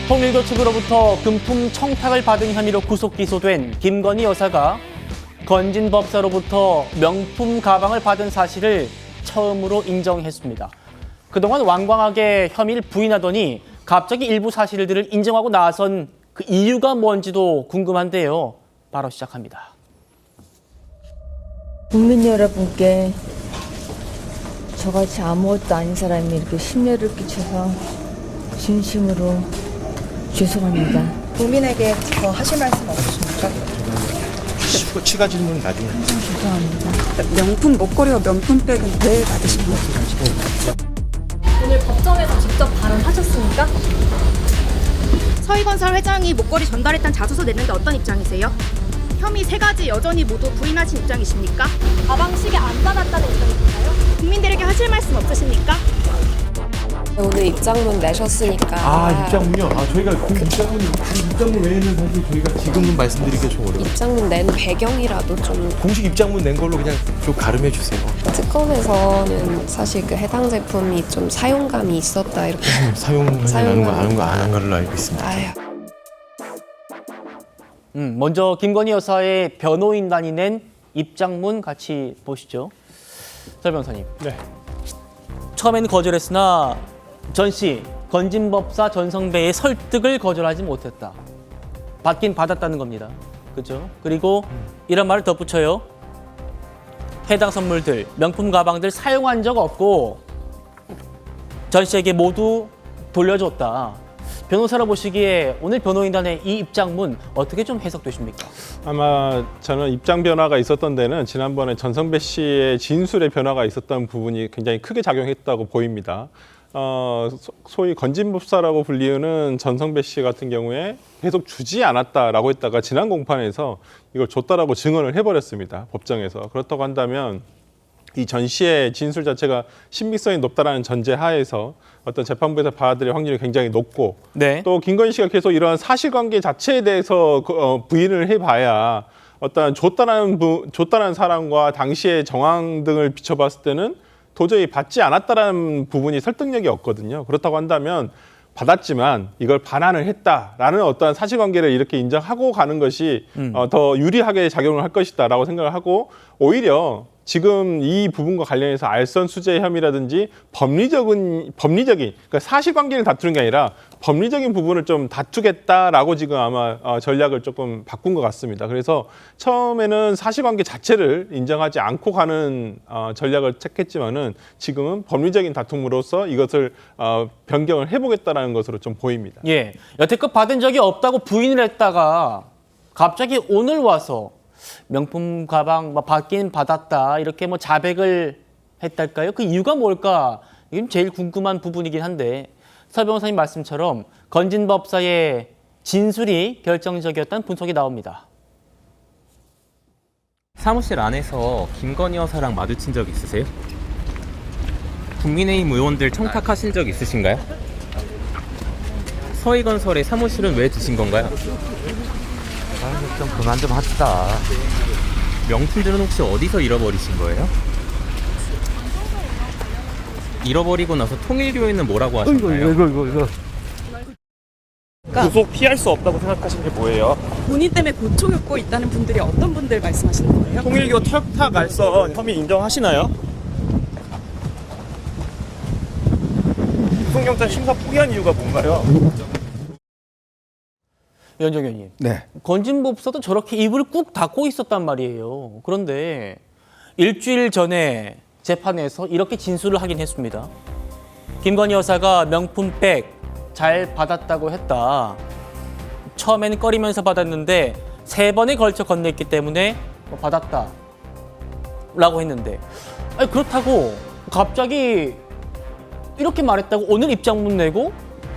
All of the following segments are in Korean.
통일교 측으로부터 금품 청탁을 받은 혐의로 구속 기소된 김건희 여사가 건진 법사로부터 명품 가방을 받은 사실을 처음으로 인정했습니다. 그동안 완강하게 혐의를 부인하더니 갑자기 일부 사실들을 인정하고 나선 그 이유가 뭔지도 궁금한데요. 바로 시작합니다. 국민 여러분께 저같이 아무것도 아닌 사람이 이렇게 심려를 끼쳐서 진심으로 죄송합니다. 국민에게 더 하실 말씀 없으십니까? 추가 질문은 나중에. 죄송합니다. 명품 목걸이와 명품백은 왜 받으신 거예요? 오늘 법정에서 직접 발언하셨습니까? 서희건설 회장이 목걸이 전달했다는 자소서 냈는데 어떤 입장이세요? 혐의 3가지 여전히 모두 부인하신 입장이십니까? 가방 시계 안 받았다는 입장이신가요? 국민들에게 하실 말씀 없으십니까? 오늘 입장문 내셨으니까. 입장문요? 저희가 그 입장문 외에는 사실 저희가 지금은 말씀드리기가 좀 어려워요. 입장문 낸 배경이라도 좀. 공식 입장문 낸 걸로 그냥 좀 가름해 주세요. 특검에서는 사실 그 해당 제품이 좀 사용감이 있었다 이렇게. 사용하는 거 안 한 걸로 알고 있습니다. 아유. 먼저 김건희 여사의 변호인단이 낸 입장문 같이 보시죠. 설 변호사님. 네. 처음에는 거절했으나 전 씨, 건진법사 전성배의 설득을 거절하지 못했다. 받긴 받았다는 겁니다. 그렇죠? 그리고 이런 말을 덧붙여요. 해당 선물들, 명품 가방들 사용한 적 없고 전 씨에게 모두 돌려줬다. 변호사로 보시기에 오늘 변호인단의 이 입장문 어떻게 좀 해석되십니까? 아마 저는 입장 변화가 있었던 데는 지난번에 전성배 씨의 진술의 변화가 있었던 부분이 굉장히 크게 작용했다고 보입니다. 소위 건진법사라고 불리우는 전성배 씨 같은 경우에 계속 주지 않았다라고 했다가 지난 공판에서 이걸 줬다라고 증언을 해버렸습니다. 법정에서. 그렇다고 한다면 이 전 씨의 진술 자체가 신빙성이 높다라는 전제 하에서 어떤 재판부에서 받아들일 확률이 굉장히 높고 네. 또 김건희 씨가 계속 이러한 사실관계 자체에 대해서 부인을 해봐야 어떤 줬다는 사람과 당시의 정황 등을 비춰봤을 때는 도저히 받지 않았다라는 부분이 설득력이 없거든요. 그렇다고 한다면 받았지만 이걸 반환을 했다라는 어떠한 사실관계를 이렇게 인정하고 가는 것이 더 유리하게 작용을 할 것이다라고 생각을 하고 오히려 지금 이 부분과 관련해서 알선 수재 혐의라든지 법리적인 그러니까 사실관계를 다투는 게 아니라 법리적인 부분을 좀 다투겠다라고 지금 아마 전략을 조금 바꾼 것 같습니다. 그래서 처음에는 사실관계 자체를 인정하지 않고 가는 전략을 택했지만은 지금은 법리적인 다툼으로써 이것을 변경을 해보겠다라는 것으로 좀 보입니다. 예, 여태껏 받은 적이 없다고 부인을 했다가 갑자기 오늘 와서 명품 가방 받긴 받았다 이렇게 자백을 했달까요? 그 이유가 뭘까? 이게 제일 궁금한 부분이긴 한데 설 변호사님 말씀처럼 건진법사의 진술이 결정적이었다는 분석이 나옵니다. 사무실 안에서 김건희 여사랑 마주친 적 있으세요? 국민의힘 의원들 청탁하신 적 있으신가요? 서희건설의 사무실은 왜 드신 건가요? 좀 그만 좀 합시다. 명품들은 혹시 어디서 잃어버리신 거예요? 잃어버리고 나서 통일교에는 뭐라고 하셨나요? 이거. 구속 피할 수 없다고 생각하신 게 뭐예요? 본인 때문에 고초 겪고 있다는 분들이 어떤 분들 말씀하시는 거예요? 통일교 청탁 알선 혐의 인정하시나요? 구속영장 심사 포기한 이유가 뭔가요? 연정 의원님. 네. 건진법사도 저렇게 입을 꾹 닫고 있었단 말이에요. 그런데 일주일 전에 재판에서 이렇게 진술을 하긴 했습니다. 김건희 여사가 명품백 잘 받았다고 했다. 처음에는 꺼리면서 받았는데 3번에 걸쳐 건넸기 때문에 받았다 라고 했는데 아니, 그렇다고 갑자기 이렇게 말했다고 오늘 입장문 내고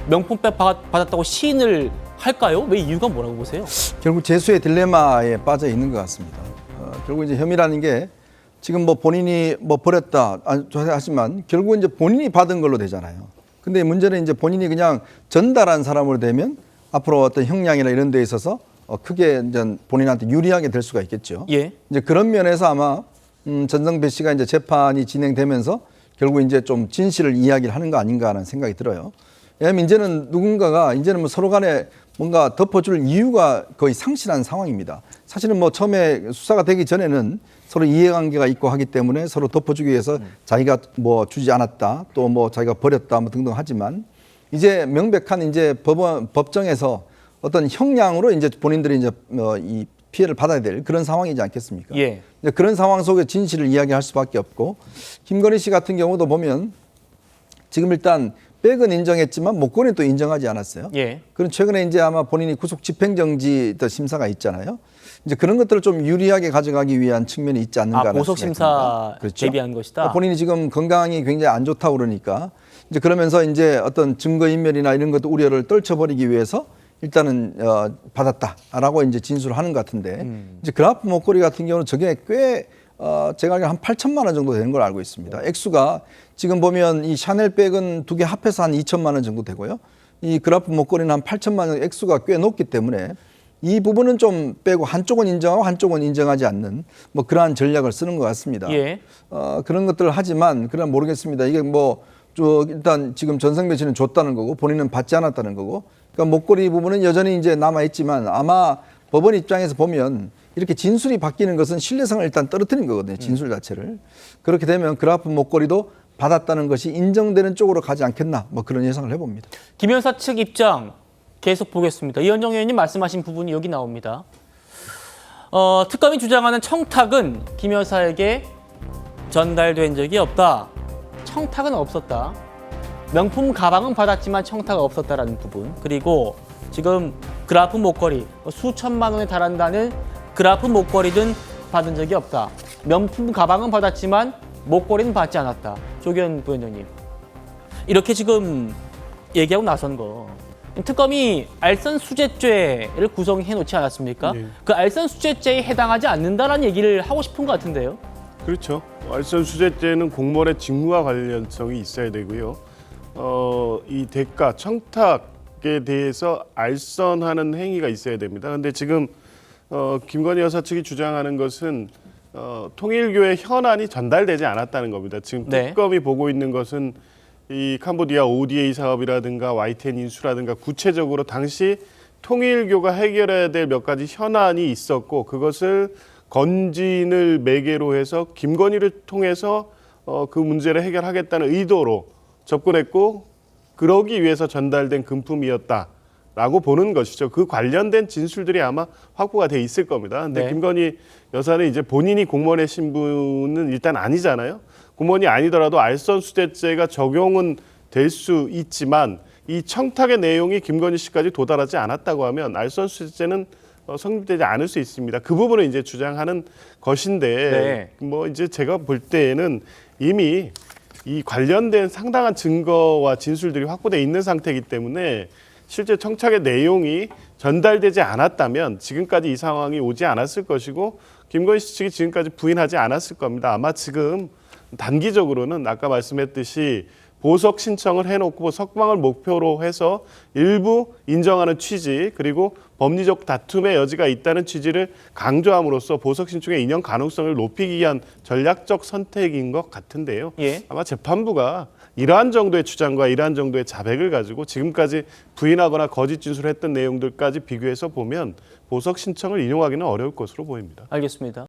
명품백 받았다고 시인을 할까요? 왜 이유가 뭐라고 보세요? 결국 재수의 딜레마에 빠져 있는 것 같습니다. 결국 이제 혐의라는 게 지금 본인이 버렸다 하지만 결국 이제 본인이 받은 걸로 되잖아요. 근데 문제는 이제 본인이 그냥 전달한 사람으로 되면 앞으로 어떤 형량이나 이런 데 있어서 크게 이제 본인한테 유리하게 될 수가 있겠죠. 예. 이제 그런 면에서 아마 전성배 씨가 이제 재판이 진행되면서 결국 이제 좀 진실을 이야기를 하는 거 아닌가 하는 생각이 들어요. 왜냐하면 이제는 누군가가 이제는 뭐 서로 간에 뭔가 덮어줄 이유가 거의 상실한 상황입니다. 사실은 뭐 처음에 수사가 되기 전에는 서로 이해관계가 있고 하기 때문에 서로 덮어주기 위해서 자기가 뭐 주지 않았다, 또 뭐 자기가 버렸다, 뭐 등등 하지만 이제 명백한 이제 법정에서 어떤 형량으로 이제 본인들이 이제 이 피해를 받아야 될 그런 상황이지 않겠습니까? 예. 이제 그런 상황 속에 진실을 이야기할 수밖에 없고, 김건희 씨 같은 경우도 보면 지금 일단 백은 인정했지만 목걸이는 또 인정하지 않았어요. 예. 그럼 최근에 이제 아마 본인이 구속 집행정지 심사가 있잖아요. 이제 그런 것들을 좀 유리하게 가져가기 위한 측면이 있지 않는가. 고속 심사 그렇죠? 대비한 것이다. 본인이 지금 건강이 굉장히 안 좋다고 그러니까 이제 그러면서 이제 어떤 증거인멸이나 이런 것도 우려를 떨쳐버리기 위해서 일단은 받았다라고 이제 진술을 하는 것 같은데 이제 그라프 목걸이 같은 경우는 저게 꽤 제가 알기로 한 8천만 원 정도 되는 걸 알고 있습니다. 액수가 지금 보면 이 샤넬 백은 두 개 합해서 한 2천만 원 정도 되고요. 이 그라프 목걸이는 한 8천만 원, 액수가 꽤 높기 때문에 이 부분은 좀 빼고 한쪽은 인정하고 한쪽은 인정하지 않는 뭐 그러한 전략을 쓰는 것 같습니다. 예. 그런 것들을 하지만 그러나 모르겠습니다. 이게 뭐 일단 지금 전성배 씨는 줬다는 거고 본인은 받지 않았다는 거고, 그러니까 목걸이 부분은 여전히 이제 남아 있지만 아마 법원 입장에서 보면 이렇게 진술이 바뀌는 것은 신뢰성을 일단 떨어뜨린 거거든요. 진술 자체를. 그렇게 되면 그라프 목걸이도 받았다는 것이 인정되는 쪽으로 가지 않겠나, 뭐 그런 예상을 해봅니다. 김 여사 측 입장 계속 보겠습니다. 이현정 의원님 말씀하신 부분이 여기 나옵니다. 특검이 주장하는 청탁은 김 여사에게 전달된 적이 없다. 청탁은 없었다. 명품 가방은 받았지만 청탁은 없었다라는 부분. 그리고 지금 그라프 목걸이 수천만 원에 달한다는 그라프 목걸이든 받은 적이 없다. 명품 가방은 받았지만 목걸이는 받지 않았다. 조기현 부위원장님, 이렇게 지금 얘기하고 나선 거, 특검이 알선수재죄를 구성해 놓지 않았습니까? 네. 그 알선수재죄에 해당하지 않는다라는 얘기를 하고 싶은 것 같은데요. 그렇죠. 알선수재죄는 공무원의 직무와 관련성이 있어야 되고요. 이 대가, 청탁에 대해서 알선하는 행위가 있어야 됩니다. 그런데 지금 김건희 여사 측이 주장하는 것은 통일교의 현안이 전달되지 않았다는 겁니다. 지금 특검이 보고 있는 것은 이 캄보디아 ODA 사업이라든가 YTN 인수라든가 구체적으로 당시 통일교가 해결해야 될 몇 가지 현안이 있었고, 그것을 건진을 매개로 해서 김건희를 통해서 그 문제를 해결하겠다는 의도로 접근했고, 그러기 위해서 전달된 금품이었다라고 보는 것이죠. 그 관련된 진술들이 아마 확보가 돼 있을 겁니다. 근데 김건희 여사는 이제 본인이 공무원의 신분은 일단 아니잖아요. 공무원이 아니더라도 알선수재죄가 적용은 될 수 있지만 이 청탁의 내용이 김건희 씨까지 도달하지 않았다고 하면 알선수재죄는 성립되지 않을 수 있습니다. 그 부분을 이제 주장하는 것인데, 뭐 이제 제가 볼 때에는 이미 이 관련된 상당한 증거와 진술들이 확보돼 있는 상태이기 때문에 실제 청탁의 내용이 전달되지 않았다면 지금까지 이 상황이 오지 않았을 것이고, 김건희 씨 측이 지금까지 부인하지 않았을 겁니다. 아마 지금 단기적으로는 아까 말씀했듯이 보석 신청을 해놓고 석방을 목표로 해서 일부 인정하는 취지, 그리고 법리적 다툼의 여지가 있다는 취지를 강조함으로써 보석 신청의 인용 가능성을 높이기 위한 전략적 선택인 것 같은데요. 아마 재판부가 이러한 정도의 주장과 이러한 정도의 자백을 가지고 지금까지 부인하거나 거짓 진술했던 내용들까지 비교해서 보면 보석 신청을 인용하기는 어려울 것으로 보입니다. 알겠습니다.